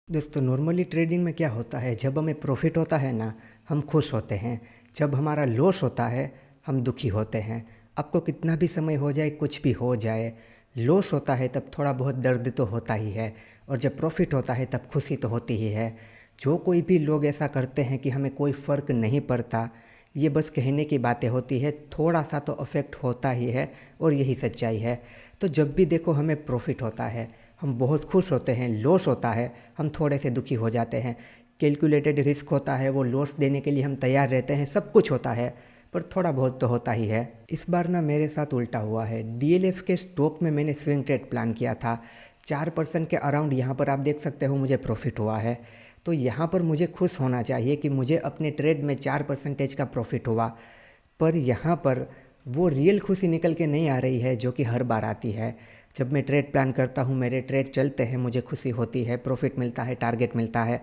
दोस्तों normally trading में क्या होता है, जब हमें प्रॉफिट होता है ना हम खुश होते हैं। जब हमारा लॉस होता है हम दुखी होते हैं। आपको कितना भी समय हो जाए, कुछ भी हो जाए, लॉस होता है तब थोड़ा बहुत दर्द तो होता ही है, और जब प्रॉफिट होता है तब खुशी तो होती ही है। जो कोई भी लोग ऐसा करते हैं कि हमें कोई फ़र्क नहीं पड़ता, ये बस कहने की बातें होती है। थोड़ा सा तो अफेक्ट होता ही है और यही सच्चाई है। तो जब भी देखो हमें प्रॉफिट होता है हम बहुत खुश होते हैं, लॉस होता है हम थोड़े से दुखी हो जाते हैं। कैलकुलेटेड रिस्क होता है, वो लॉस देने के लिए हम तैयार रहते हैं, सब कुछ होता है, पर थोड़ा बहुत तो होता ही है। इस बार ना मेरे साथ उल्टा हुआ है। डीएलएफ के स्टॉक में मैंने स्विंग ट्रेड प्लान किया था। 4% के अराउंड यहाँ पर आप देख सकते हो मुझे प्रॉफिट हुआ है। तो यहाँ पर मुझे खुश होना चाहिए कि मुझे अपने ट्रेड में 4% का प्रॉफिट हुआ, पर यहाँ पर वो रियल खुशी निकल के नहीं आ रही है जो कि हर बार आती है। जब मैं ट्रेड प्लान करता हूँ, मेरे ट्रेड चलते हैं, मुझे खुशी होती है, प्रॉफिट मिलता है, टारगेट मिलता है,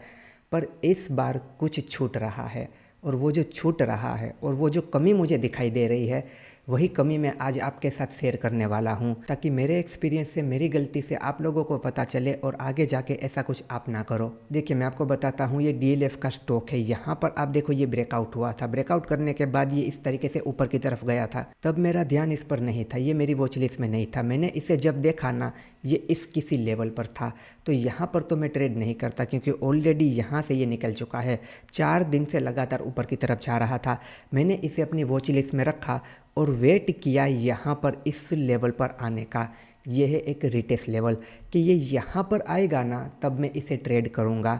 पर इस बार कुछ छूट रहा है। और वो जो छूट रहा है और वो जो कमी मुझे दिखाई दे रही है, वही कमी मैं आज आपके साथ शेयर करने वाला हूँ, ताकि मेरे एक्सपीरियंस से, मेरी गलती से आप लोगों को पता चले और आगे जाके ऐसा कुछ आप ना करो। देखिए मैं आपको बताता हूँ, ये डीएलएफ का स्टॉक है। यहाँ पर आप देखो ये ब्रेकआउट हुआ था, ब्रेकआउट करने के बाद ये इस तरीके से ऊपर की तरफ गया था। तब मेरा ध्यान इस पर नहीं था, ये मेरी वॉच लिस्ट में नहीं था। मैंने इसे जब देखा ना, ये इस किसी लेवल पर था, तो यहाँ पर तो मैं ट्रेड नहीं करता, क्योंकि ऑलरेडी यहाँ से ये निकल चुका है। 4 दिन से लगातार ऊपर की तरफ जा रहा था। मैंने इसे अपनी वॉच लिस्ट में रखा और वेट किया यहाँ पर इस लेवल पर आने का। ये है एक रिटेस्ट लेवल कि ये यहाँ पर आएगा ना तब मैं इसे ट्रेड करूँगा,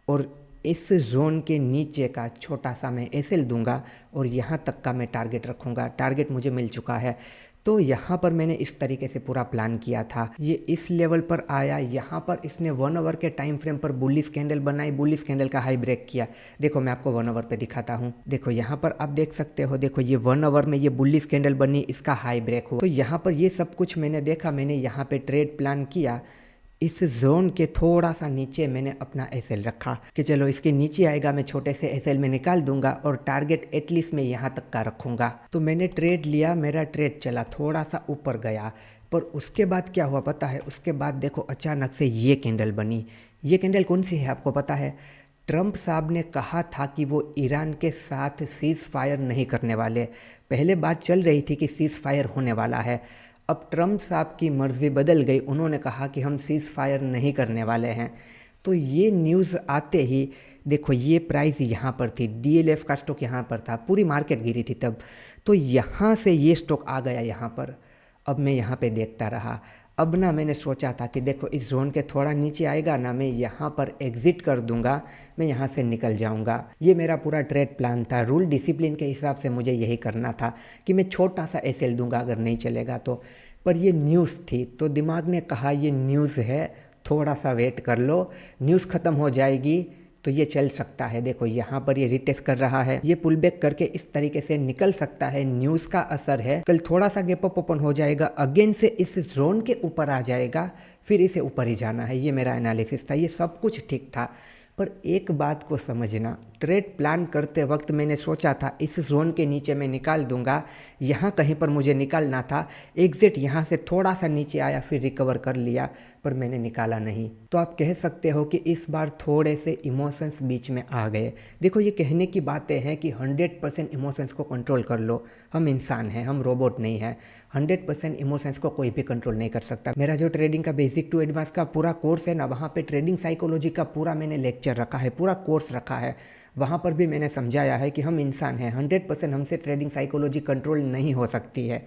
और इस जोन के नीचे का छोटा सा मैं एसएल दूंगा और यहाँ तक का मैं टारगेट रखूँगा। टारगेट मुझे मिल चुका है। तो यहाँ पर मैंने इस तरीके से पूरा प्लान किया था। ये इस लेवल पर आया, यहाँ पर इसने 1 आवर के टाइम फ्रेम पर बुलिश कैंडल बनाई, बुलिश कैंडल का हाई ब्रेक किया। देखो मैं आपको 1 आवर पे दिखाता हूँ। देखो यहाँ पर आप देख सकते हो, देखो ये 1 आवर में ये बुलिश कैंडल बनी, इसका हाई ब्रेक हुआ। तो यहाँ पर ये सब कुछ मैंने देखा, मैंने यहाँ पे ट्रेड प्लान किया। इस जोन के थोड़ा सा नीचे मैंने अपना एसएल रखा कि चलो इसके नीचे आएगा, मैं छोटे से एसएल में निकाल दूंगा और टारगेट एटलीस्ट मैं यहाँ तक का रखूंगा। तो मैंने ट्रेड लिया, मेरा ट्रेड चला, थोड़ा सा ऊपर गया, पर उसके बाद क्या हुआ पता है? उसके बाद देखो अचानक से ये कैंडल बनी। ये कैंडल कौन सी है आपको पता है? ट्रंप साहब ने कहा था कि वो ईरान के साथ सीज़ फायर नहीं करने वाले। पहले बात चल रही थी कि सीज़ फायर होने वाला है। अब ट्रंप साहब की मर्ज़ी बदल गई, उन्होंने कहा कि हम सीज़ फायर नहीं करने वाले हैं। तो ये न्यूज़ आते ही देखो ये प्राइस यहाँ पर थी, डीएलएफ का स्टॉक यहाँ पर था, पूरी मार्केट गिरी थी तब। तो यहाँ से ये स्टॉक आ गया यहाँ पर। अब मैं यहाँ पे देखता रहा। अब ना मैंने सोचा था कि देखो इस जोन के थोड़ा नीचे आएगा ना, मैं यहाँ पर एग्ज़िट कर दूंगा, मैं यहाँ से निकल जाऊँगा। ये मेरा पूरा ट्रेड प्लान था। रूल डिसिप्लिन के हिसाब से मुझे यही करना था कि मैं छोटा सा एसएल दूंगा अगर नहीं चलेगा तो। पर ये न्यूज़ थी तो दिमाग ने कहा ये न्यूज़ है, थोड़ा सा वेट कर लो, न्यूज़ ख़त्म हो जाएगी तो ये चल सकता है। देखो यहाँ पर ये रिटेस्ट कर रहा है, ये पुल बैक करके इस तरीके से निकल सकता है, न्यूज़ का असर है। कल थोड़ा सा गैप अप ओपन हो जाएगा, अगेन से इस जोन के ऊपर आ जाएगा, फिर इसे ऊपर ही जाना है। ये मेरा एनालिसिस था, ये सब कुछ ठीक था। पर एक बात को समझना, ट्रेड प्लान करते वक्त मैंने सोचा था इस जोन के नीचे मैं निकाल दूंगा, यहाँ कहीं पर मुझे निकालना था। एग्जिट यहाँ से थोड़ा सा नीचे आया, फिर रिकवर कर लिया, पर मैंने निकाला नहीं। तो आप कह सकते हो कि इस बार थोड़े से इमोशंस बीच में आ गए। देखो ये कहने की बातें हैं कि 100% इमोशंस को कंट्रोल कर लो। हम इंसान हैं, हम रोबोट नहीं हैं। 100% इमोशंस को कोई भी कंट्रोल नहीं कर सकता। मेरा जो ट्रेडिंग का बेसिक टू एडवांस का पूरा कोर्स है ना, वहाँ पे ट्रेडिंग साइकोलॉजी का पूरा मैंने लेक्चर रखा है, पूरा कोर्स रखा है। वहाँ पर भी मैंने समझाया है कि हम इंसान हैं, 100% हमसे ट्रेडिंग साइकोलॉजी कंट्रोल नहीं हो सकती है।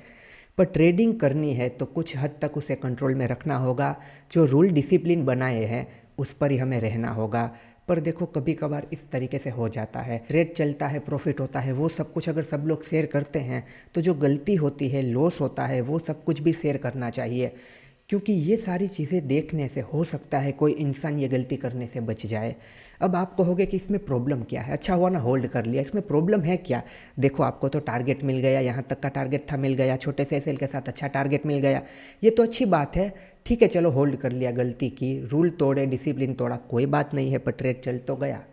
पर ट्रेडिंग करनी है तो कुछ हद तक उसे कंट्रोल में रखना होगा। जो रूल डिसिप्लिन बनाए हैं उस पर ही हमें रहना होगा। पर देखो कभी कभार इस तरीके से हो जाता है, ट्रेड चलता है, प्रॉफिट होता है, वो सब कुछ अगर सब लोग शेयर करते हैं तो जो गलती होती है, लॉस होता है, वो सब कुछ भी शेयर करना चाहिए। क्योंकि ये सारी चीज़ें देखने से हो सकता है कोई इंसान ये गलती करने से बच जाए। अब आप कहोगे कि इसमें प्रॉब्लम क्या है? अच्छा हुआ ना होल्ड कर लिया, इसमें प्रॉब्लम है क्या? देखो आपको तो टारगेट मिल गया, यहाँ तक का टारगेट था, मिल गया, छोटे से एसएल के साथ अच्छा टारगेट मिल गया, ये तो अच्छी बात है। ठीक है चलो होल्ड कर लिया, गलती की, रूल तोड़े, डिसिप्लिन तोड़ा, कोई बात नहीं है, पर ट्रेड चल तो गया।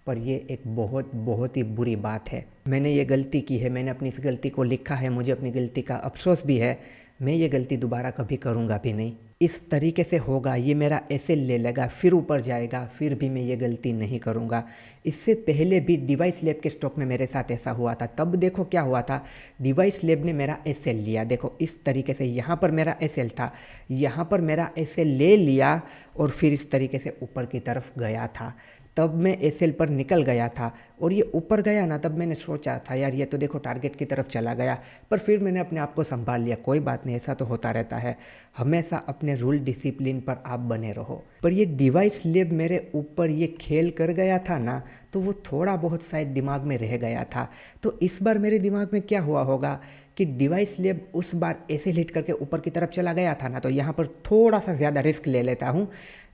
पर ये एक बहुत बहुत ही बुरी बात है। मैंने ये गलती की है, मैंने अपनी इस गलती को लिखा है, मुझे अपनी गलती का अफसोस भी है। मैं ये गलती दोबारा कभी करूँगा भी नहीं। इस तरीके से होगा, ये मेरा एसएल ले लेगा, फिर ऊपर जाएगा, फिर भी मैं ये गलती नहीं करूँगा। इससे पहले भी डिवाइस लैब के स्टॉक में मेरे साथ ऐसा हुआ था। तब देखो क्या हुआ था, डिवाइस लैब ने मेरा एसएल लिया। देखो इस तरीके से, यहाँ पर मेरा एसएल था, यहाँ पर मेरा एसएल ले लिया और फिर इस तरीके से ऊपर की तरफ गया था। तब मैं एसएल पर निकल गया था और ये ऊपर गया ना, तब मैंने सोचा था यार ये तो देखो टारगेट की तरफ चला गया, पर फिर मैंने अपने आप को संभाल लिया। कोई बात नहीं, ऐसा तो होता रहता है। हमेशा अपने रूल डिसिप्लिन पर आप बने रहो। पर ये डिवाइस लैब मेरे ऊपर ये खेल कर गया था ना, तो वो थोड़ा बहुत शायद दिमाग में रह गया था। तो इस बार मेरे दिमाग में क्या हुआ होगा कि डिवाइस लैब उस बार ऐसे हिट करके ऊपर की तरफ चला गया था ना, तो यहाँ पर थोड़ा सा ज़्यादा रिस्क ले लेता हूँ।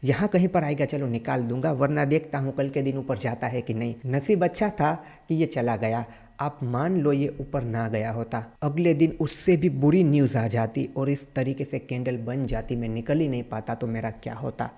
यहाँ कहीं पर आएगा चलो निकाल दूंगा, वरना देखता हूँ कल के दिन ऊपर जाता है कि नहीं। नसीब अच्छा था कि ये चला गया। आप मान लो ये ऊपर ना गया होता, अगले दिन उससे भी बुरी न्यूज़ आ जाती और इस तरीके से कैंडल बन जाती, मैं निकल ही नहीं पाता, तो मेरा क्या होता।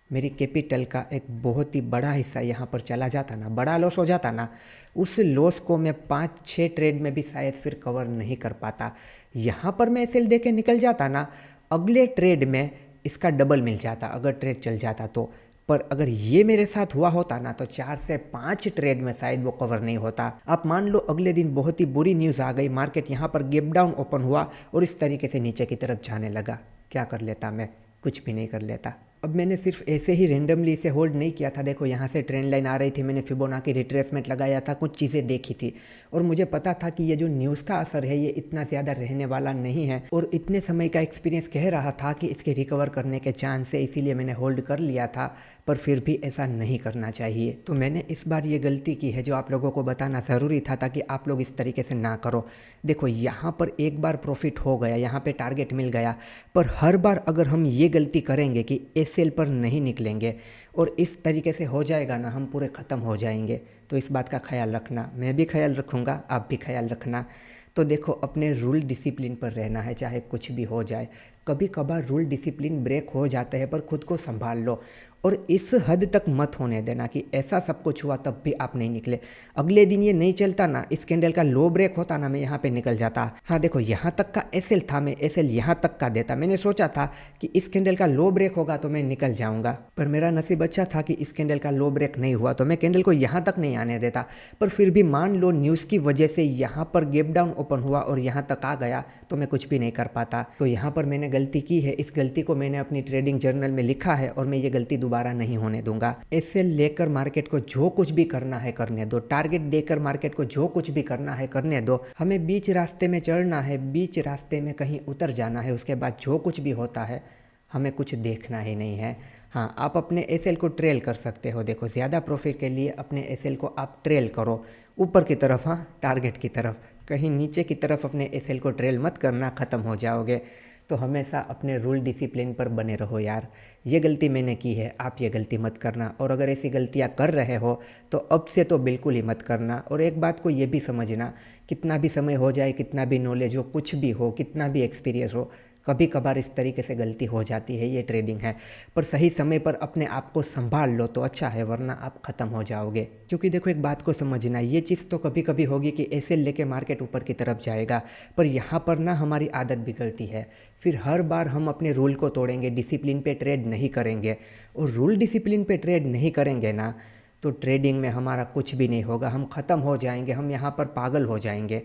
मेरी कैपिटल का एक बहुत ही बड़ा हिस्सा यहाँ पर चला जाता ना, बड़ा लॉस हो जाता ना। उस लॉस को मैं 5-6 ट्रेड में भी शायद फिर कवर नहीं कर पाता। यहाँ पर मैं एसएल दे के निकल जाता ना, अगले ट्रेड में इसका डबल मिल जाता अगर ट्रेड चल जाता तो। पर अगर ये मेरे साथ हुआ होता ना, तो 4 से 5 ट्रेड में शायद वो कवर नहीं होता। आप मान लो अगले दिन बहुत ही बुरी न्यूज़ आ गई, मार्केट यहाँ पर गैप डाउन ओपन हुआ और इस तरीके से नीचे की तरफ जाने लगा। क्या कर लेता मैं? कुछ भी नहीं कर लेता। अब मैंने सिर्फ ऐसे ही रेंडमली इसे होल्ड नहीं किया था। देखो यहाँ से ट्रेंड लाइन आ रही थी, मैंने फिबोनाची रिट्रेसमेंट लगाया था, कुछ चीज़ें देखी थी और मुझे पता था कि ये जो न्यूज़ का असर है ये इतना ज़्यादा रहने वाला नहीं है और इतने समय का एक्सपीरियंस कह रहा था कि इसके रिकवर करने के चांस है, इसीलिए मैंने होल्ड कर लिया था। पर फिर भी ऐसा नहीं करना चाहिए। तो मैंने इस बार ये गलती की है जो आप लोगों को बताना ज़रूरी था, ताकि आप लोग इस तरीके से ना करो। देखो यहाँ पर एक बार प्रॉफिट हो गया, यहाँ पे टारगेट मिल गया, पर हर बार अगर हम ये गलती करेंगे कि एसएल पर नहीं निकलेंगे और इस तरीके से हो जाएगा ना, हम पूरे ख़त्म हो जाएंगे। तो इस बात का ख्याल रखना, मैं भी ख्याल रखूँगा, आप भी ख्याल रखना। तो देखो अपने रूल डिसिप्लिन पर रहना है, चाहे कुछ भी हो जाए। कभी कभार रूल डिसिप्लिन ब्रेक हो जाते हैं, पर खुद को संभाल लो और इस हद तक मत होने देना कि ऐसा सब कुछ हुआ तब भी आप नहीं निकले। अगले दिन ये नहीं चलता ना, इस कैंडल का लो ब्रेक होता ना, मैं यहाँ पे निकल जाता। हाँ देखो यहाँ तक का एसएल था, मैं एसएल यहाँ तक का देता। मैंने सोचा था कि इस कैंडल का लो ब्रेक होगा तो मैं निकल जाऊँगा, पर मेरा नसीब अच्छा था कि इस कैंडल का लो ब्रेक नहीं हुआ, तो मैं कैंडल को यहाँ तक नहीं आने देता। पर फिर भी मान लो न्यूज़ की वजह से यहाँ पर गैप डाउन ओपन हुआ और यहाँ तक आ गया, तो मैं कुछ भी नहीं कर पाता। तो यहाँ पर मैंने गलती की है, इस गलती को मैंने अपनी ट्रेडिंग जर्नल में लिखा है और मैं ये गलती दोबारा नहीं होने दूंगा। इससे लेकर मार्केट को जो कुछ भी करना है करने दो, टारगेट देकर मार्केट को जो कुछ भी करना है करने दो। हमें बीच रास्ते में चढ़ना है, बीच रास्ते में कहीं उतर जाना है, उसके बाद जो कुछ भी होता है हमें कुछ देखना ही नहीं है। हाँ आप अपने एसएल को ट्रेल कर सकते हो। देखो ज़्यादा प्रॉफिट के लिए अपने एसएल को आप ट्रेल करो ऊपर की तरफ, हाँ टारगेट की तरफ। कहीं नीचे की तरफ अपने एसएल को ट्रेल मत करना, ख़त्म हो जाओगे। तो हमेशा अपने रूल डिसिप्लिन पर बने रहो यार। ये गलती मैंने की है, आप ये गलती मत करना। और अगर ऐसी गलतियाँ कर रहे हो तो अब से तो बिल्कुल ही मत करना। और एक बात को ये भी समझना, कितना भी समय हो जाए, कितना भी नॉलेज हो, कुछ भी हो, कितना भी एक्सपीरियंस हो, कभी कभार इस तरीके से गलती हो जाती है, ये ट्रेडिंग है। पर सही समय पर अपने आप को संभाल लो तो अच्छा है, वरना आप ख़त्म हो जाओगे। क्योंकि देखो एक बात को समझना, ये चीज़ तो कभी कभी होगी कि ऐसे लेके मार्केट ऊपर की तरफ जाएगा, पर यहाँ पर ना हमारी आदत बिगड़ती है। फिर हर बार हम अपने रूल को तोड़ेंगे, डिसिप्लिन पे ट्रेड नहीं करेंगे। और रूल डिसिप्लिन पे ट्रेड नहीं करेंगे ना, तो ट्रेडिंग में हमारा कुछ भी नहीं होगा, हम ख़त्म हो जाएंगे, हम यहाँ पर पागल हो जाएंगे।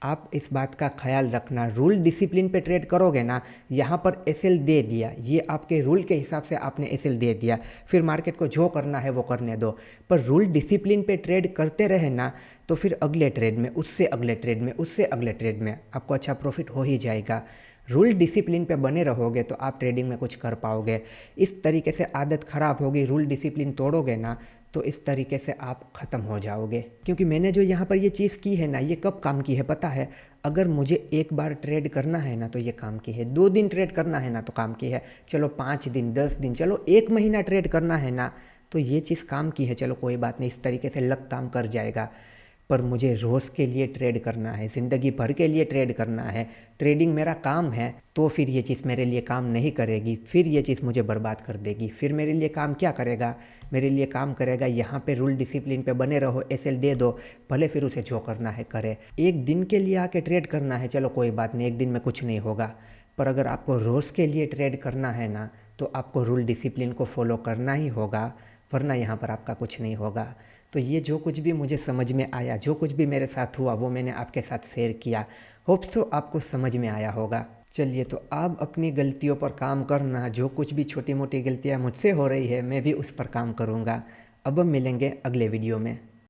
आप इस बात का ख्याल रखना, रूल डिसिप्लिन पे ट्रेड करोगे ना, यहाँ पर एसएल दे दिया, ये आपके रूल के हिसाब से आपने एसएल दे दिया, फिर मार्केट को जो करना है वो करने दो। पर रूल डिसिप्लिन पे ट्रेड करते रहे ना, तो फिर अगले ट्रेड में, उससे अगले ट्रेड में, उससे अगले ट्रेड में आपको अच्छा प्रॉफिट हो ही जाएगा। रूल डिसिप्लिन पे बने रहोगे तो आप ट्रेडिंग में कुछ कर पाओगे। इस तरीके से आदत ख़राब होगी, रूल डिसिप्लिन तोड़ोगे ना, तो इस तरीके से आप ख़त्म हो जाओगे। क्योंकि मैंने जो यहाँ पर ये चीज़ की है ना, ये कब काम की है पता है? अगर मुझे एक बार ट्रेड करना है ना तो ये काम की है, 2 दिन ट्रेड करना है ना तो काम की है, चलो 5 दिन, 10 दिन, चलो 1 महीना ट्रेड करना है ना तो ये चीज़ काम की है। चलो कोई बात नहीं, इस तरीके से लक काम कर जाएगा। पर मुझे रोज़ के लिए ट्रेड करना है, ज़िंदगी भर के लिए ट्रेड करना है, ट्रेडिंग मेरा काम है, तो फिर ये चीज़ मेरे लिए काम नहीं करेगी, फिर ये चीज़ मुझे बर्बाद कर देगी। फिर मेरे लिए काम क्या करेगा? मेरे लिए काम करेगा यहाँ पे रूल डिसिप्लिन पे बने रहो, एसएल दे दो, भले फिर उसे जो करना है करे। एक दिन के लिए आके ट्रेड करना है, चलो कोई बात नहीं, एक दिन में कुछ नहीं होगा। पर अगर आपको रोज़ के लिए ट्रेड करना है ना, तो आपको रूल डिसिप्लिन को फॉलो करना ही होगा, वरना यहाँ पर आपका कुछ नहीं होगा। तो ये जो कुछ भी मुझे समझ में आया, जो कुछ भी मेरे साथ हुआ, वो मैंने आपके साथ शेयर किया। होप्स तो आपको समझ में आया होगा। चलिए, तो आप अपनी गलतियों पर काम करना। जो कुछ भी छोटी मोटी गलतियाँ मुझसे हो रही है, मैं भी उस पर काम करूँगा। अब हम मिलेंगे अगले वीडियो में।